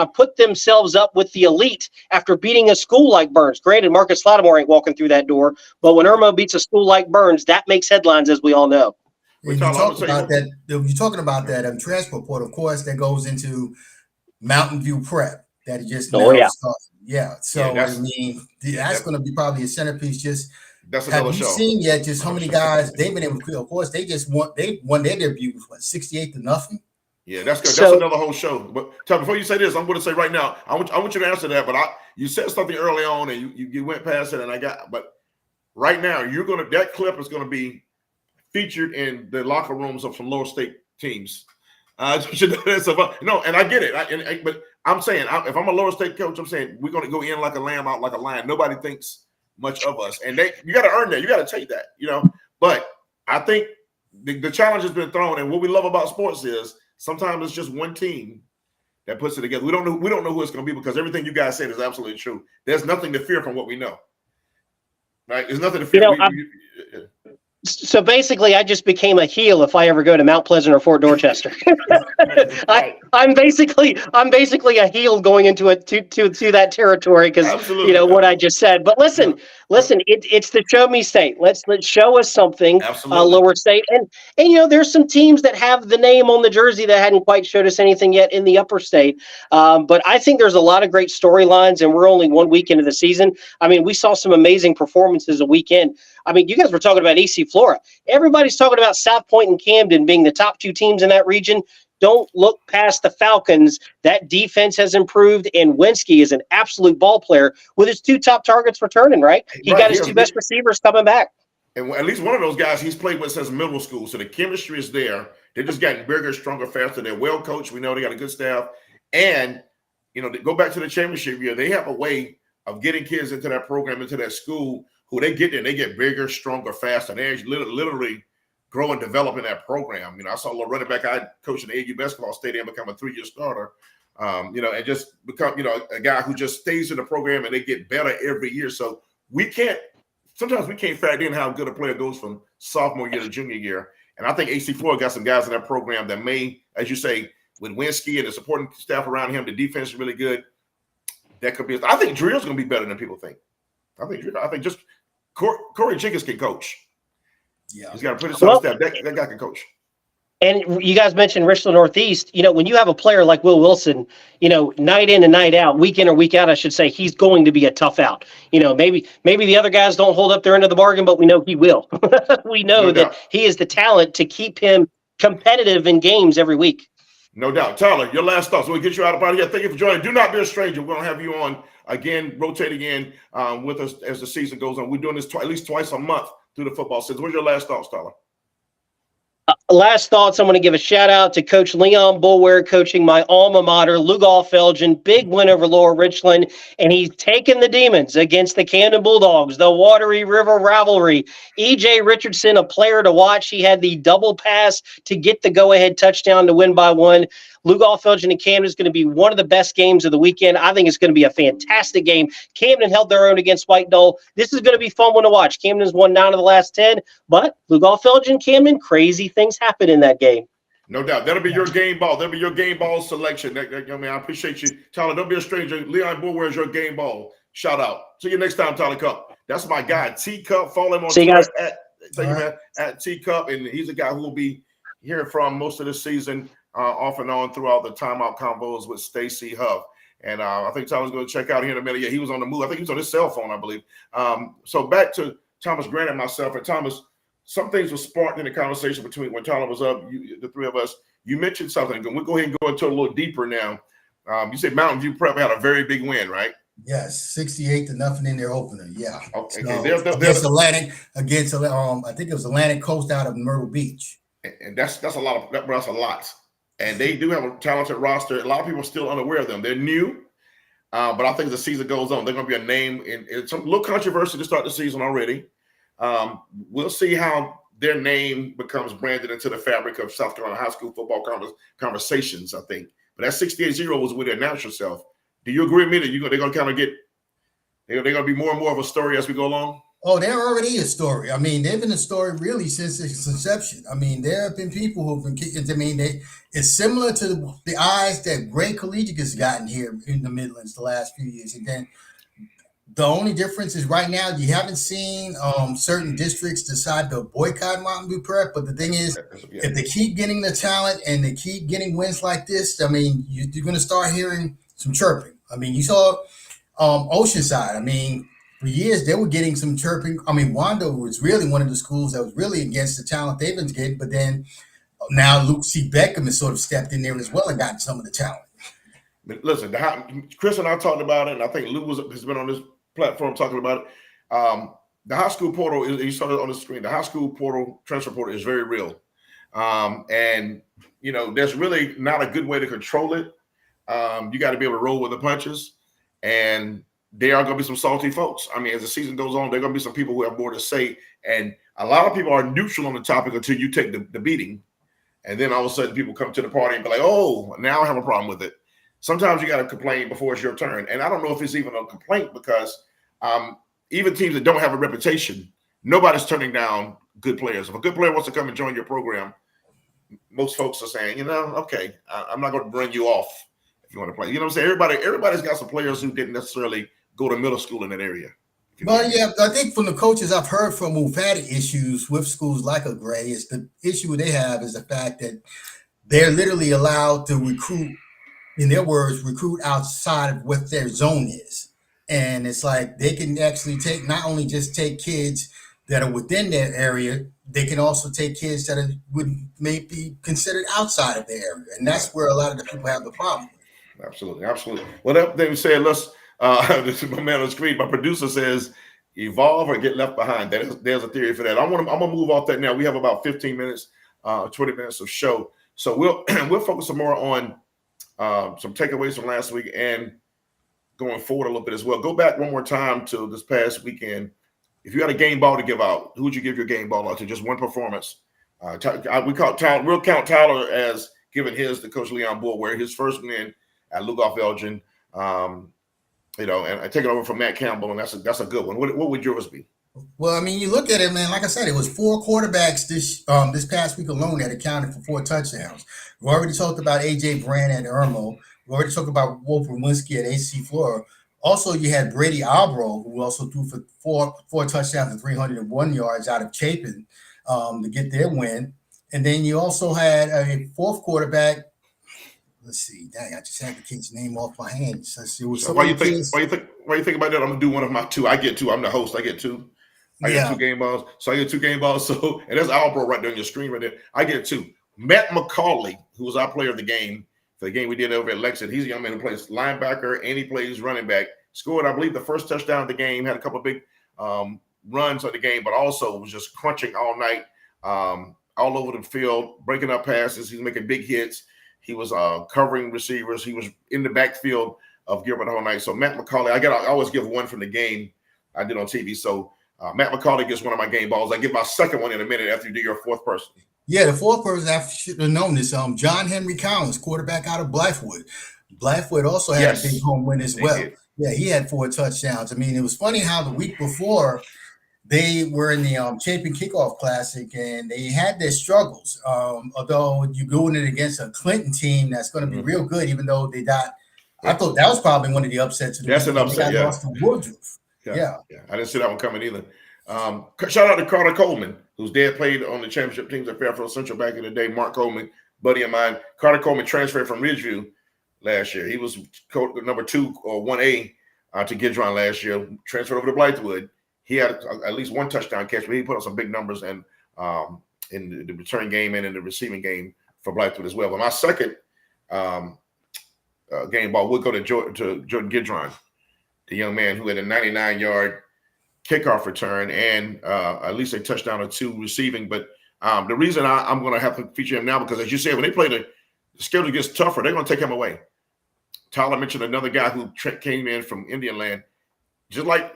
of put themselves up with the elite after beating a school like Burns. Granted, Marcus Lattimore ain't walking through that door, but when Irmo beats a school like Burns, that makes headlines, as we all know. You're talking about that transfer portal, of course, that goes into Mountain View Prep that just Oh, now yeah. started. Yeah. So I mean, that's going to be probably a centerpiece. Just That's have another you show. seen yet? Just how many guys they've been able to? Of course, they won their debut with 68-0. Yeah, that's good. So- That's another whole show. But Tom, before you say this, I'm going to say right now, I want you to answer that. But you said something early on, and you went past it, and but right now that clip is going to be featured in the locker rooms of some lower state teams. No, and I get it. But I'm saying, if I'm a lower state coach, I'm saying we're going to go in like a lamb, out like a lion. Nobody thinks much of us, and you got to earn that. You got to take that, But I think the challenge has been thrown, and what we love about sports is sometimes it's just one team that puts it together. We don't know who it's going to be, because everything you guys said is absolutely true. There's nothing to fear from what we know, right? There's nothing to fear. So basically, I just became a heel if I ever go to Mount Pleasant or Fort Dorchester. I'm basically a heel going into to that territory because what I just said. But listen, it's the show me state. Let's show us something. Lower state, and there's some teams that have the name on the jersey that hadn't quite showed us anything yet in the upper state. But I think there's a lot of great storylines, and we're only 1 week into the season. I mean, we saw some amazing performances a weekend. I mean, you guys were talking about AC Flora. Everybody's talking about South Point and Camden being the top 2 teams in that region. Don't look past the Falcons. That defense has improved, and Winsky is an absolute ball player with his 2 top targets returning, right? He got his 2 best receivers coming back. And at least one of those guys he's played with since middle school. So the chemistry is there. They're just getting bigger, stronger, faster. They're well coached. We know they got a good staff. And, they go back to the championship year. They have a way of getting kids into that program, into that school, who they get there, they get bigger, stronger, faster. They're literally grow and develop in that program. I saw a little running back I coached in the AU basketball stadium become a 3-year starter, and just become, a guy who just stays in the program, and they get better every year. So sometimes we can't factor in how good a player goes from sophomore year to junior year. And I think AC4 got some guys in that program that may, as you say, with Winsky and the supporting staff around him, the defense is really good. That could be. I think Drill's going to be better than people think. I think just Corey Jenkins can coach. Yeah, he's got a pretty solid staff. That guy can coach. And you guys mentioned Richland Northeast. When you have a player like Will Wilson, night in and night out, week in or week out, I should say, he's going to be a tough out. Maybe the other guys don't hold up their end of the bargain, but we know he will. We know that he is the talent to keep him competitive in games every week. No doubt. Tyler, your last thoughts. We'll get you out of here. Thank you for joining. Do not be a stranger. We're going to have you on again, rotating in with us as the season goes on. We're doing this at least twice a month through the football season. What's your last thoughts, Tyler? Last thoughts, I'm going to give a shout out to Coach Leon Bulware coaching my alma mater, Lugolf Elgin. Big win over Lower Richland, and he's taken the Demons against the Camden Bulldogs, the Watery River rivalry. E.J. Richardson, a player to watch. He had the double pass to get the go-ahead touchdown to win by 1. Lugolf Elgin and Camden is going to be one of the best games of the weekend. I think it's going to be a fantastic game. Camden held their own against White Knoll. This is going to be fun one to watch. Camden's won 9 of the last 10, but Lugolf Elgin, Camden, crazy things happen in that game. No doubt. That'll be your game ball. That'll be your game ball selection. I appreciate you. Tyler, don't be a stranger. Leon Bulware is your game ball. Shout out. See you next time, Tyler Cup. That's my guy, T Cup. Follow him on Twitter at T Cup, and he's a guy who will be hearing from most of the season. Off and on throughout the timeout convos with Stacy Huff. And I think Tyler's going to check out here in a minute. Yeah, he was on the move. I think he was on his cell phone, I believe. So back to Thomas Grant and myself. And Thomas, some things were sparked in the conversation between when Tyler was up, the 3 of us. You mentioned something. We'll go ahead and go into it a little deeper now. You said Mountain View Prep had a very big win, right? Yes, 68-0 in their opener. Yeah. Okay. So, against Atlantic, I think it was Atlantic Coast out of Myrtle Beach. And that's a lot. That's a lot. And they do have a talented roster. A lot of people are still unaware of them. They're new, but I think as the season goes on, they're going to be a name. And it's a little controversy to start the season already. We'll see how their name becomes branded into the fabric of South Carolina high school football conversations, I think. But that 68-0 was where they announced yourself. Do you agree with me that they're going to kind of they're going to be more and more of a story as we go along? Oh, they're already a story. I mean, they've been a story really since its inception. I mean, there have been people who've been kicking. I mean, it's similar to the eyes that Gray Collegiate has gotten here in the Midlands the last few years. And then The only difference is right now you haven't seen certain districts decide to boycott Mountain View Prep. But the thing is, if they keep getting the talent and they keep getting wins like this, I mean, you're going to start hearing some chirping. I mean, you saw Oceanside. I mean, for years they were getting some chirping. I mean, Wando was really one of the schools that was really against the talent they've been getting. But then now Luke C. Beckham has sort of stepped in there as well and gotten some of the talent. But listen, Chris and I talked about it, and I think Luke has been on this platform talking about it. The high school portal, you saw it on the screen, the high school portal, transfer portal is very real. And, you know, there's really not a good way to control it. You got to be able to roll with the punches. And there are going to be some salty folks. I mean, as the season goes on, there are going to be some people who have more to say. And a lot of people are neutral on the topic until you take the beating. And then all of a sudden people come to the party and be like, oh, now I have a problem with it. Sometimes you got to complain before it's your turn. And I don't know if it's even a complaint because even teams that don't have a reputation, nobody's turning down good players. If a good player wants to come and join your program, most folks are saying, you know, okay, I'm not going to bring you off if you want to play. You know what I'm saying? Everybody's got some players who didn't necessarily go to middle school in that area. Well, yeah, I think from the coaches I've heard from who've had issues with schools like a Gray is the issue they have is the fact that they're literally allowed to recruit, in their words, recruit outside of what their zone is. And it's like they can actually not only just take kids that are within their area, they can also take kids that would maybe be considered outside of their area. And that's where a lot of the people have the problem. Absolutely. Absolutely. Well, that being said, let's, this is my man on the screen. My producer says, evolve or get left behind. There's a theory for that. I'm gonna move off that now. We have about 15 minutes, 20 minutes of show. So we'll focus some more on some takeaways from last week and going forward a little bit as well. Go back one more time to this past weekend. If you had a game ball to give out, who would you give your game ball out to? Just one performance. We'll count Tyler as giving his to Coach Leon Boulware, his first win at Lugoff Elgin. You know, and I take it over from Matt Campbell, and that's a good one. What would yours be? Well, I mean, you look at it, man. Like I said, it was 4 quarterbacks this past week alone that accounted for 4 touchdowns. We already talked about AJ Brand at Irmo. We already talked about Wolf Lewinsky at AC Flora. Also, you had Brady Albro, who also threw for four touchdowns and 301 yards out of Chapin to get their win. And then you also had a 4th quarterback. Let's see. Dang, I just had the kid's name off my hands. Why you think about that? I'm gonna do one of my 2. I get 2. I'm the host. I get 2. I get 2 game balls. So I get 2 game balls. So, and that's Albro right there on your screen right there. I get 2. Matt McCauley, who was our player of the game for the game we did over at Lexington. He's a young man who plays linebacker and he plays running back. Scored, I believe, the first touchdown of the game. Had a couple of big runs of the game, but also was just crunching all night, all over the field, breaking up passes. He's making big hits. He was covering receivers. He was in the backfield of Gilbert the whole night. So Matt McCauley, I always give one from the game I did on TV. So Matt McCauley gets one of my game balls. I give my second one in a minute after you do your 4th person. Yeah, the 4th person I should have known is John Henry Collins, quarterback out of Blythewood. Blythewood also had a big home win as well. Yeah, he had 4 touchdowns. I mean, it was funny how the week before they were in the Chapin Kickoff Classic and they had their struggles. Although you're going it against a Clinton team that's going to be real good, even though they got. I thought that was probably one of the upsets. That's an upset. Yeah. Lost to Woodruff. Yeah. I didn't see that one coming either. Shout out to Carter Coleman, whose dad played on the championship teams at Fairfield Central back in the day. Mark Coleman, buddy of mine. Carter Coleman transferred from Ridgeview last year. He was number 2 or 1A to Gidron last year. Transferred over to Blythewood. He had at least 1 touchdown catch, but he put up some big numbers and in the return game and in the receiving game for Blythewood as well. But my second game ball would go to Jordan Gidron, the young man who had a 99-yard kickoff return and at least a touchdown or 2 receiving. But the reason I'm going to have to feature him now, because as you said, when they play the schedule gets tougher, they're going to take him away. Tyler mentioned another guy who came in from Indian Land. Just like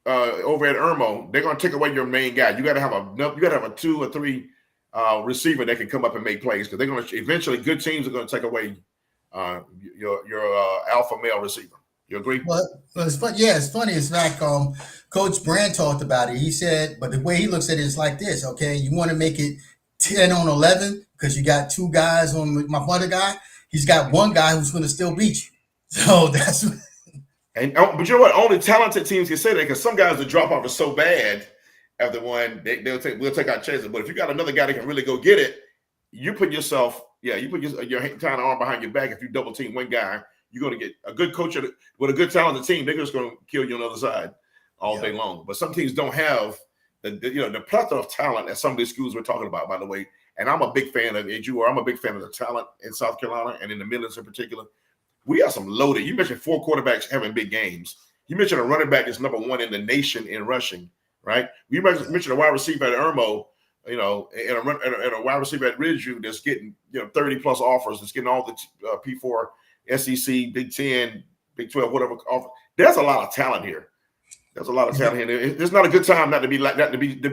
over at Irmo, they're going to take away your main guy. You got to have a 2 or 3 receiver that can come up and make plays, because they're going to eventually, good teams are going to take away your alpha male receiver. You agree? Well, it's fun. Yeah, it's funny. It's like Coach Brand talked about it. He said, but the way he looks at it is like this. Okay, you want to make it 10 on 11 because you got 2 guys on my other guy. He's got 1 guy who's going to still beat you. So that's. But you know what? Only talented teams can say that, because some guys, the drop off is so bad after one, we'll take our chances. But if you got another guy that can really go get it, you put yourself, you put your kind of arm behind your back. If you double team one guy, you're going to get a good coach with a good talented team. They're just going to kill you on the other side all day long. But some teams don't have the plethora of talent that some of these schools we're talking about, by the way. And I'm a big fan of it. I'm a big fan of the talent in South Carolina and in the Midlands in particular. We have some loaded. You mentioned 4 quarterbacks having big games. You mentioned a running back that's number 1 in the nation in rushing, right? You mentioned a wide receiver at Irmo, and a wide receiver at Ridgeview that's getting 30 plus offers. That's getting all the P4, SEC, Big 10, Big 12, whatever offer. There's a lot of talent here. There's a lot of talent here. It's not a good time not to be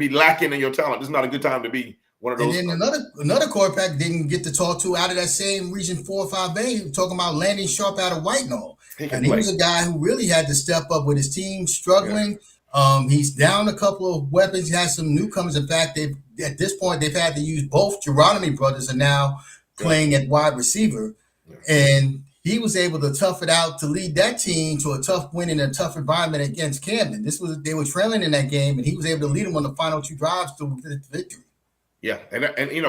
lacking in your talent. It's not a good time to be one of those. And then another quarterback didn't get to talk to out of that same Region 4 or 5A, talking about Landon Sharp out of White Knoll. And he was a guy who really had to step up with his team, struggling. Yeah. He's down a couple of weapons. He has some newcomers. In fact, at this point, they've had to use both. Geronimo brothers are now playing at wide receiver. Yeah. And he was able to tough it out to lead that team to a tough win in a tough environment against Camden. They were trailing in that game, and he was able to lead them on the final 2 drives to victory. Yeah, and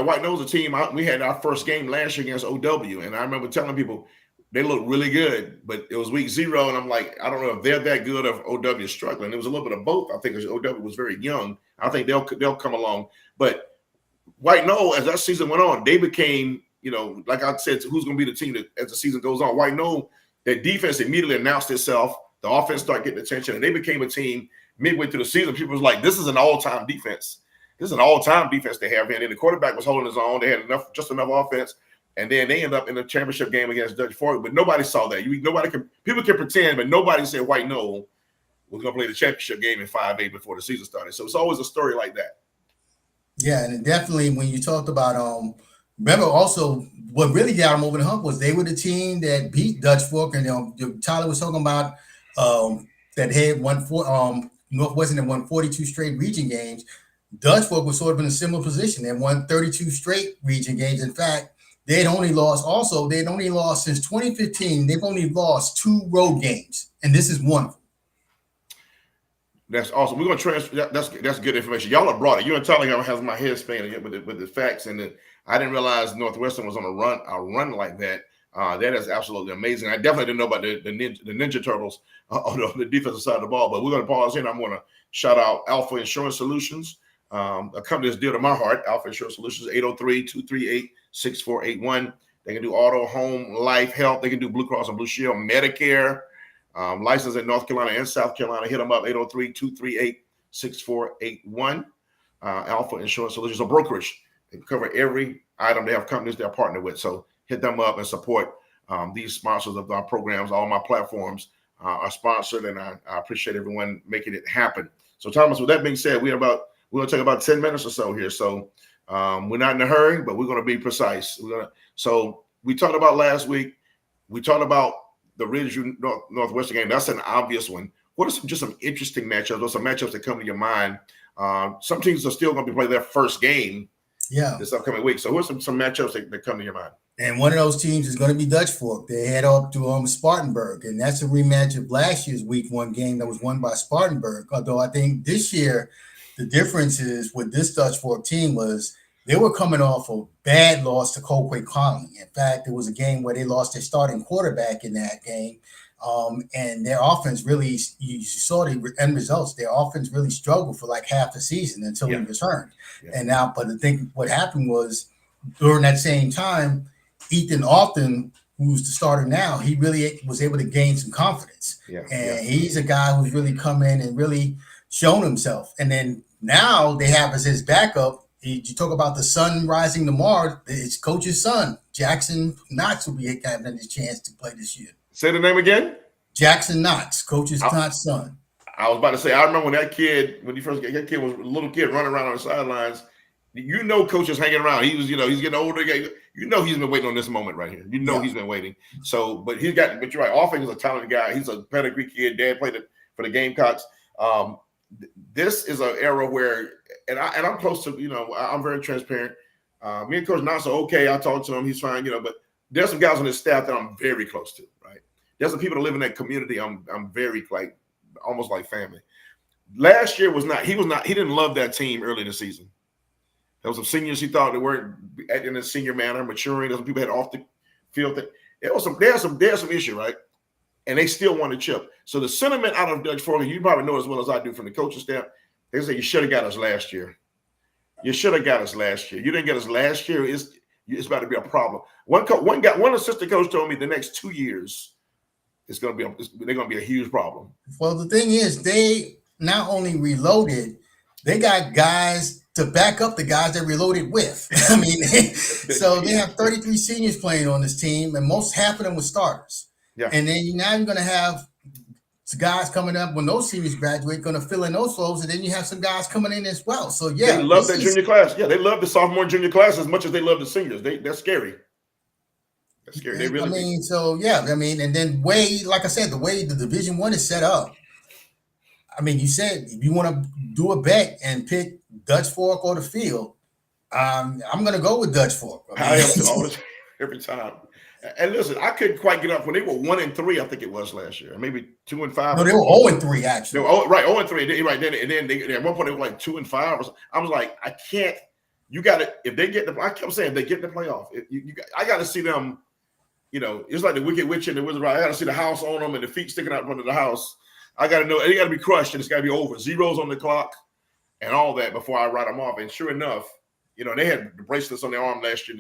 White Knoll's a team. We had our first game last year against OW, and I remember telling people they look really good, but it was week 0, and I'm like, I don't know if they're that good or if OW is struggling. It was a little bit of both. I think OW was very young. I think they'll come along, but White Knoll, as that season went on, they became, like I said, who's going to be the team that, as the season goes on. White Knoll, their defense immediately announced itself. The offense started getting attention, and they became a team midway through the season. People was like, this is an all-time defense. This is an all-time defense they have here. And the quarterback was holding his own. They had just enough offense. And then they end up in the championship game against Dutch Fork. But nobody saw that. People can pretend, but nobody said White Knoll was going to play the championship game in 5A before the season started. So it's always a story like that. Yeah, and definitely when you talked about remember also what really got them over the hump was they were the team that beat Dutch Fork, and Tyler was talking about that had Northwestern that won 42 straight region games. Dutch Fork was sort of in a similar position. They won 32 straight region games. In fact, they had only lost since 2015. They've only lost 2 road games, and this is one of them. That's awesome. We're going to transfer. That's good information. Y'all are brought it. You and Tyler has my head spinning with the facts, and I didn't realize Northwestern was on a run like that. That is absolutely amazing. I definitely didn't know about the Ninja Turtles on the defensive side of the ball. But we're going to pause here, and I'm going to shout out Alpha Insurance Solutions. A company that's dear to my heart, Alpha Insurance Solutions, 803-238-6481. They can do auto, home, life, health. They can do Blue Cross and Blue Shield, Medicare, licensed in North Carolina and South Carolina. Hit them up, 803-238-6481. Alpha Insurance Solutions, a brokerage. They cover every item. They have companies they're partnered with. So hit them up and support these sponsors of our programs. All my platforms are sponsored, and I appreciate everyone making it happen. So, Thomas, with that being said, we're going to take about 10 minutes or so here. So we're not in a hurry, but we're going to be precise. So we talked about last week. We talked about the Ridgeview Northwestern game. That's an obvious one. What are some interesting matchups or some matchups that come to your mind? Some teams are still going to be playing their first game this upcoming week. So what's some matchups that come to your mind? And one of those teams is going to be Dutch Fork. They head up to Spartanburg, and that's a rematch of last year's week 1 game that was won by Spartanburg. Although I think this year the difference is with this Dutch Fork team was they were coming off a bad loss to Colquitt Colony. In fact, it was a game where they lost their starting quarterback in that game. And their offense really, you saw the end results. Their offense really struggled for like half the season until he returned. Yeah. And now, but I think what happened was during that same time, Ethan Austin, who's the starter now, he really was able to gain some confidence. And he's a guy who's really come in and really shown himself. And then now they have as his backup. You talk about the sun rising tomorrow. It's coach's son, Jackson Knox, will be having his chance to play this year. Say the name again. Jackson Knox, coach's son. I was about to say, I remember when that kid was a little kid running around on the sidelines. Coach is hanging around. He was, he's getting older. He's been waiting on this moment right here. He's been waiting. So, but you're right. Offense is a talented guy. He's a pedigree kid. Dad played for the Gamecocks. This is an era where, and I'm close to, I'm very transparent. Me and Coach Knox are okay. I talked to him. He's fine, but there's some guys on his staff that I'm very close to, right? There's some people that live in that community. I'm very like almost like family. Last year he didn't love that team early in the season. There was some seniors he thought they weren't in a senior manner, maturing. There's some people had off the field that there's some issue, right? And they still want to chip. So the sentiment out of Dutch Fork, you probably know as well as I do from the coaching staff, they say you should have got us last year. You should have got us last year. You didn't get us last year. It's about to be a problem. One assistant coach told me the next 2 years they're going to be a huge problem. Well, the thing is, they not only reloaded, they got guys to back up the guys they reloaded with. I mean, so they have 33 seniors playing on this team, and half of them were starters. Yeah. And then now you're going to have guys coming up when those seniors graduate, going to fill in those roles, and then you have some guys coming in as well. So yeah, they love that junior class. Yeah, they love the sophomore and junior class as much as they love the seniors. That's scary. That's scary. They really. I mean, so yeah, I mean, and then like I said, the way the Division I is set up. I mean, you said if you want to do a bet and pick Dutch Fork or the field, I'm going to go with Dutch Fork. I am always every time. And listen, I couldn't quite get up when they were 1-3. I think it was last year, maybe 2-5. No, they were 0-3 actually. They were, right, 0-3. Right then, and then at one point they were like 2-5. I was like, I can't. You got to if they get the. I kept saying they get the playoff. I got to see them. You know, it's like the Wicked Witch and the Wizard. I got to see the house on them and the feet sticking out in front of the house. I got to know they got to be crushed and it's got to be over. Zeros on the clock and all that before I write them off. And sure enough, you know, they had the bracelets on their arm last year.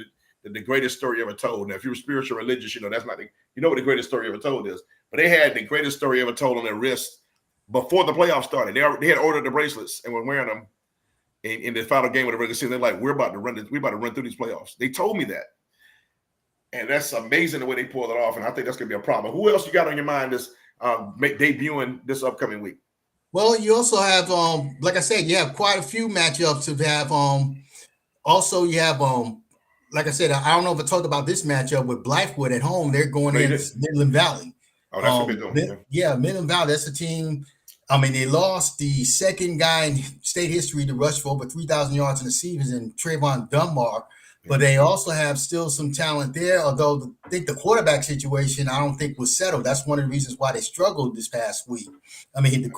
The greatest story ever told. Now, if you're spiritual religious, you know that's not you know what the greatest story ever told is. But they had the greatest story ever told on their wrist before the playoffs started. They had ordered the bracelets and were wearing them in the final game of the regular season. They're like, we're about to run through these playoffs. They told me that, and that's amazing the way they pulled it off. And I think that's gonna be a problem. Who else you got on your mind is debuting this upcoming week? Well, you also have like I said, you have quite a few matchups to have. Also, you have like I said, I don't know if I talked about this matchup with Blythewood at home. They're going against Midland Valley. Oh, that's what they're doing. Yeah, Midland Valley. That's a team. I mean, they lost the second guy in state history to rush for over 3,000 yards in the season, Trayvon Dunbar. But they also have still some talent there. Although I think the quarterback situation, I don't think was settled. That's one of the reasons why they struggled this past week. I mean,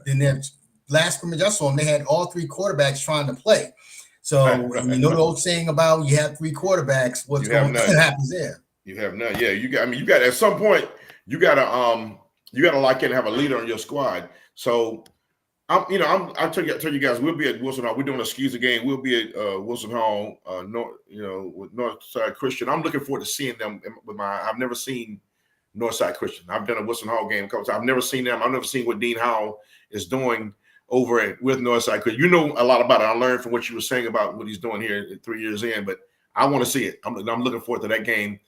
in their last scrimmage I saw them, they had all three quarterbacks trying to play. So you know the old saying about you have three quarterbacks. What's going to happen there? You have none. Yeah, you got. I mean, you got at some point you got to lock in and have a leader on your squad. So I'll tell you guys, we'll be at Wilson Hall. We're doing a skeezer game. We'll be at Wilson Hall, with Northside Christian. I'm looking forward to seeing them. I've never seen Northside Christian. I've done a Wilson Hall game a couple times. I've never seen them. I've never seen what Dean Howell is doing over with Northside Christian. You know a lot about it. I learned from what you were saying about what he's doing here 3 years in, but I want to see it. I'm looking forward to that game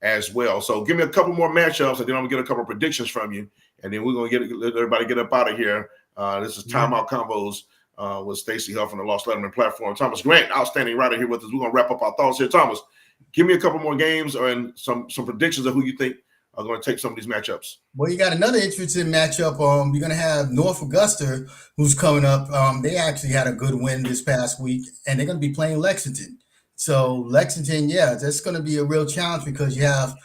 as well. So give me a couple more matchups, and then I'm gonna get a couple of predictions from you, and then we're gonna let everybody get up out of here. This is Timeout Convos with Stacey Huff on the Lost Letterman platform. Thomas Grant, outstanding writer here with us. We're gonna wrap up our thoughts here. Thomas, give me a couple more games and some predictions of who you think are going to take some of these matchups. Well, you got another interesting matchup. You're going to have North Augusta, who's coming up. They actually had a good win this past week, and they're going to be playing Lexington. So Lexington, yeah, that's going to be a real challenge because you have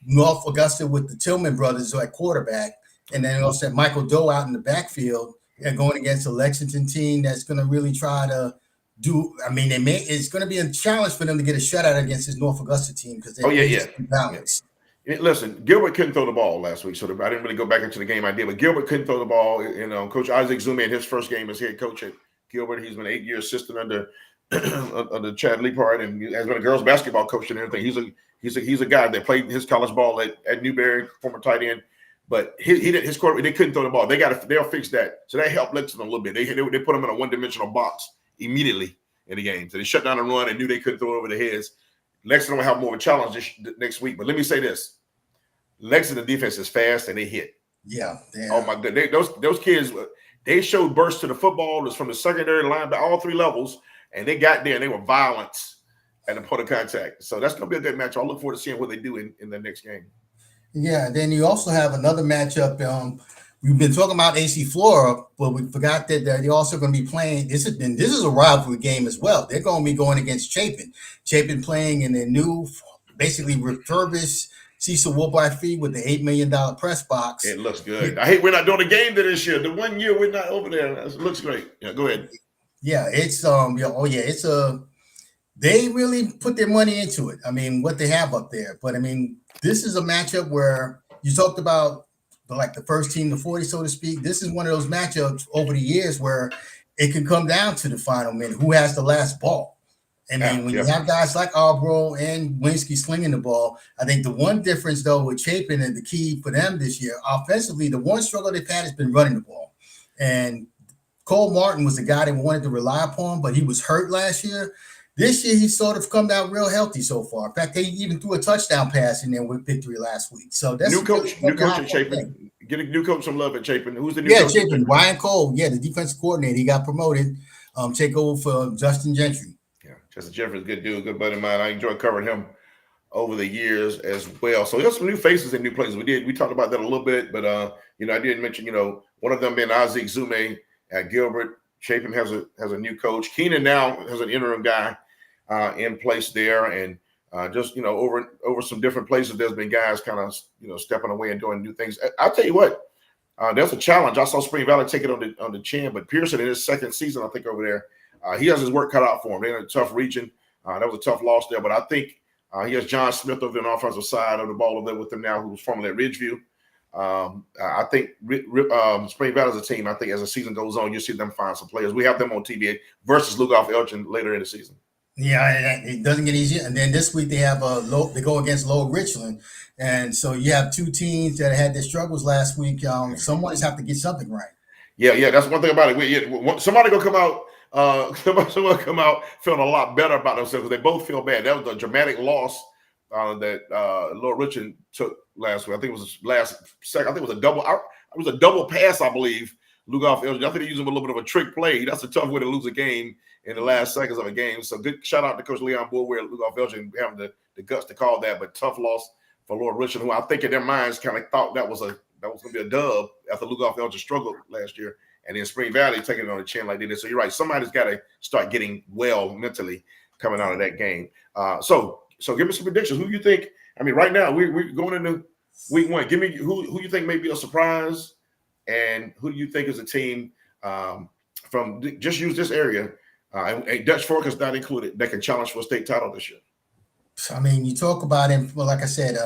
North Augusta with the Tillman brothers at quarterback, and then also have Michael Doe out in the backfield. They're going against a Lexington team that's going to really try to do. I mean, it's going to be a challenge for them to get a shutout against this North Augusta team because they're balanced. Listen, Gilbert couldn't throw the ball last week, so I didn't really go back into the game I did. But Gilbert couldn't throw the ball. You know, Coach Isaac Zuma in his first game as head coach at Gilbert. He's been an 8-year assistant under Chad Leapart, and has been a girls basketball coach and everything. He's a guy that played his college ball at Newberry, former tight end. But his quarterback, they couldn't throw the ball. They'll fix that. So that helped Lexington a little bit. They put them in a one-dimensional box immediately in the game. So they shut down the run and knew they couldn't throw it over their heads. Lexington will have more of a challenge next week. But let me say this. Lexington defense is fast and they hit. Yeah. Damn. Oh, my God. Those kids, they showed bursts to the football. It was from the secondary line to all three levels. And they got there and they were violent at the point of contact. So that's going to be a good match. I look forward to seeing what they do in the next game. Yeah. Then you also have another matchup. We've been talking about AC Flora, but we forgot that they're also going to be playing. This is a rivalry game as well. They're going to be going against Chapin. Chapin playing in their new, basically refurbished Cecil Woodbine with the $8 million press box. It looks good. I hate we're not doing a game this year. The 1 year we're not over there. It looks great. Yeah, go ahead. Yeah, it's it's they really put their money into it. I mean, what they have up there. But I mean, this is a matchup where you talked about like the first team to 40, so to speak. This is one of those matchups over the years where it can come down to the final minute. Who has the last ball? I mean, when you have guys like Arbro and Winsky slinging the ball, I think the one difference, though, with Chapin and the key for them this year, offensively, the one struggle they've had has been running the ball. And Cole Martin was the guy they wanted to rely upon, but he was hurt last year. This year, he's sort of come out real healthy so far. In fact, they even threw a touchdown pass in there with victory last week. So that's new coach at Chapin. Get a new coach some love at Chapin. Who's the new coach? Yeah, Chapin. Ryan Cole. Yeah, the defensive coordinator. He got promoted. Take over for Justin Gentry. Yeah, Justin Gentry is a good dude, good buddy of mine. I enjoy covering him over the years as well. So there's some new faces and new places. We talked about that a little bit, but I did mention, one of them being Isaac Zume at Gilbert. Chapin has a new coach. Keenan now has an interim guy in place there, and just over some different places, there's been guys kind of stepping away and doing new things. I'll tell you what, there's a challenge. I saw Spring Valley take it on the chin, but Pearson in his second season, I think over there, he has his work cut out for him. They're in a tough region. That was a tough loss there, but I think he has John Smith over on the offensive side of the ball over there with him now, who was formerly at Ridgeview. I think Spring Valley is a team. I think as the season goes on, you'll see them find some players. We have them on TV versus Lugoff Elgin later in the season. Yeah, it doesn't get easier. And then this week they have they go against Lower Richland, and so you have two teams that had their struggles last week. Someone just have to get something right. Yeah, that's one thing about it. Somebody gonna come out. Someone come out feeling a lot better about themselves because they both feel bad. That was a dramatic loss that Lower Richland took last week. I think it was last second. I think it was a double. It was a double pass, I believe. Lugoff Elgin. I think they used him a little bit of a trick play. That's a tough way to lose a game in the last seconds of a game. So good shout out to Coach Leon Boulware, Lugoff Elgin having the guts to call that, but tough loss for Lower Richland, who I think in their minds kind of thought that was going to be a dub after Lugoff Elgin struggled last year. And then Spring Valley taking it on the chin like they did. So you're right. Somebody's got to start getting well mentally coming out of that game. So give me some predictions. Who you think? I mean, right now we're going into week one. Give me who you think may be a surprise, and who do you think is a team from just use this area. And Dutch Fork is not included. That can challenge for a state title this year. I mean, you talk about him. Well, like I said,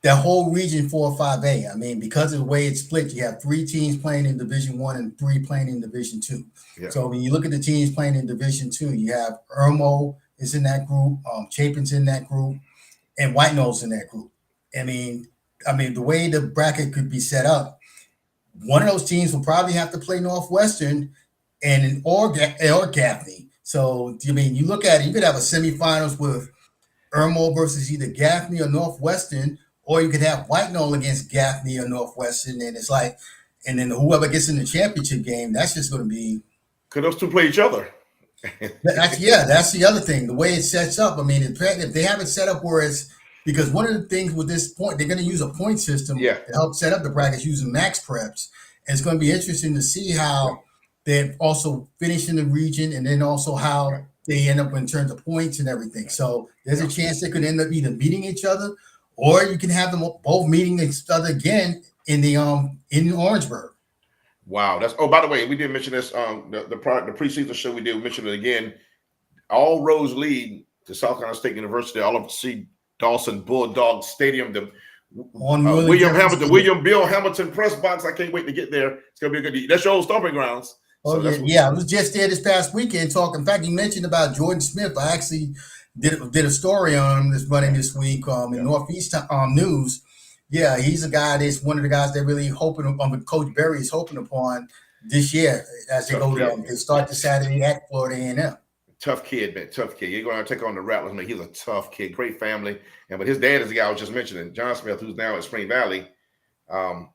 that whole region 4 or 5A. I mean, because of the way it's split, you have 3 teams playing in Division 1 and 3 playing in Division 2. Yeah. So when you look at the teams playing in Division 2, you have Irmo is in that group, Chapin's in that group, and White Nose in that group. I mean, the way the bracket could be set up, one of those teams will probably have to play Northwestern or Gaffney. So I mean, you look at it, you could have a semifinals with Irmo versus either Gaffney or Northwestern, or you could have White Knoll against Gaffney or Northwestern, and it's like, and then whoever gets in the championship game, that's just going to be. Could those two play each other? That's the other thing. The way it sets up. I mean, if they have it set up where it's because one of the things with this point, they're going to use a point system to help set up the brackets using max preps. And it's going to be interesting to see how they also finish in the region, and then also how they end up in terms of points and everything. So there's a chance they could end up either meeting each other, or you can have them both meeting each other again in Orangeburg. Wow, by the way, we did mention this the preseason show. We did mention it again. All roads lead to South Carolina State University. All of C. Dawson Bulldog Stadium. The William Bill Hamilton press box. I can't wait to get there. It's gonna be a good. That's your old stomping grounds. So I was just there this past weekend talking. In fact, you mentioned about Jordan Smith. I actually did a story on him this week in Northeast News. Yeah, he's a guy that's one of the guys that really Coach Berry is hoping upon this year as they they start the Saturday at Florida A&M. Tough kid, man. Tough kid. You're going to take on the Rattlers, man. He's a tough kid. Great family. But his dad is the guy I was just mentioning, John Smith, who's now at Spring Valley, on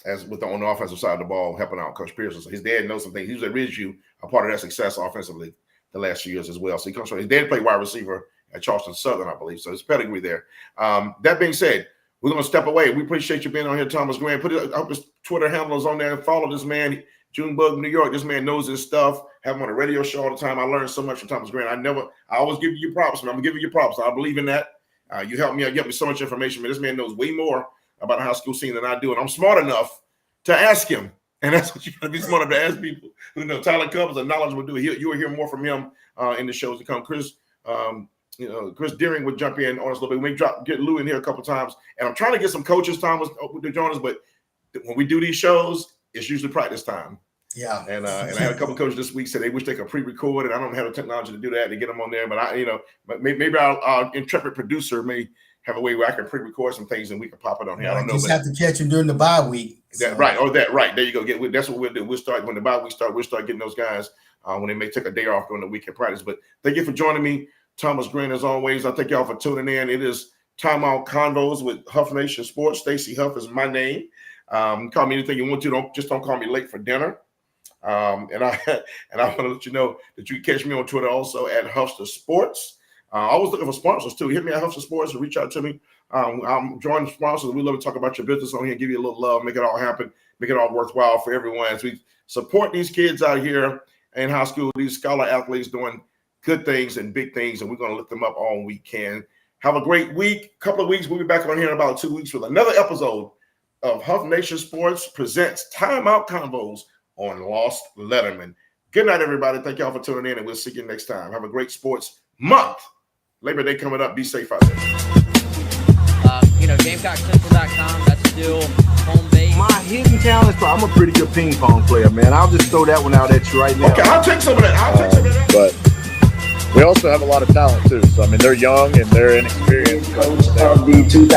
the offensive side of the ball, helping out Coach Pearson. So his dad knows some things. He was at Ridgeview, a part of that success offensively the last few years as well. So he comes from his dad played wide receiver at Charleston Southern, I believe. So his pedigree there. That being said, we're going to step away. We appreciate you being on here, Thomas Grant. I hope his Twitter handle is on there. Follow this man, Junebug, New York. This man knows his stuff. Have him on a radio show all the time. I learned so much from Thomas Grant. I always give you props, man. I'm giving you props. I believe in that. You help me out. You get me so much information, man. This man knows way more about the high school scene than I do, and I'm smart enough to ask him. And that's what you got to be smart enough to ask people who know. Tyler Cubbs, a knowledgeable dude. You will hear more from him in the shows to come. Chris Deering would jump in on us a little bit. We may get Lou in here a couple times, and I'm trying to get some coaches, Thomas, to join us. But when we do these shows, it's usually practice time. Yeah. And I had a couple coaches this week said they wish they could pre-record, and I don't have the technology to do that to get them on there. But maybe our intrepid producer may have a way where I can pre-record some things and we can pop it on here. I don't know. Just have to catch them during the bye week. Right. There you go. That's what we'll do. We'll start when the bye week starts. We'll start getting those guys when they may take a day off during the weekend practice. But thank you for joining me, Thomas Green, as always. I thank y'all for tuning in. It is Timeout Convos with Huff Nation Sports. Stacey Huff is my name. Call me anything you want to. Don't call me late for dinner. And I want to let you know that you can catch me on Twitter also at Huffster Sports. Always looking for sponsors too. Hit me at Huffster Sports and reach out to me. I'm joining sponsors. We love to talk about your business on here, give you a little love, make it all happen, make it all worthwhile for everyone as we support these kids out here in high school, these scholar athletes doing good things and big things, and we're going to lift them up all we can. Have a great week. Couple of weeks. We'll be back on here in about 2 weeks with another episode of Huff Nation Sports presents Timeout Convos on Lost Letterman. Good night, everybody. Thank y'all for tuning in, and we'll see you next time. Have a great sports month. Labor Day coming up. Be safe out there. GamecockCentral.com. That's still home base. My hidden talent, I'm a pretty good ping pong player, man. I'll just throw that one out at you right now. Okay, I'll take some of that. But we also have a lot of talent too. So I mean, they're young and they're inexperienced. Coach of the 2000.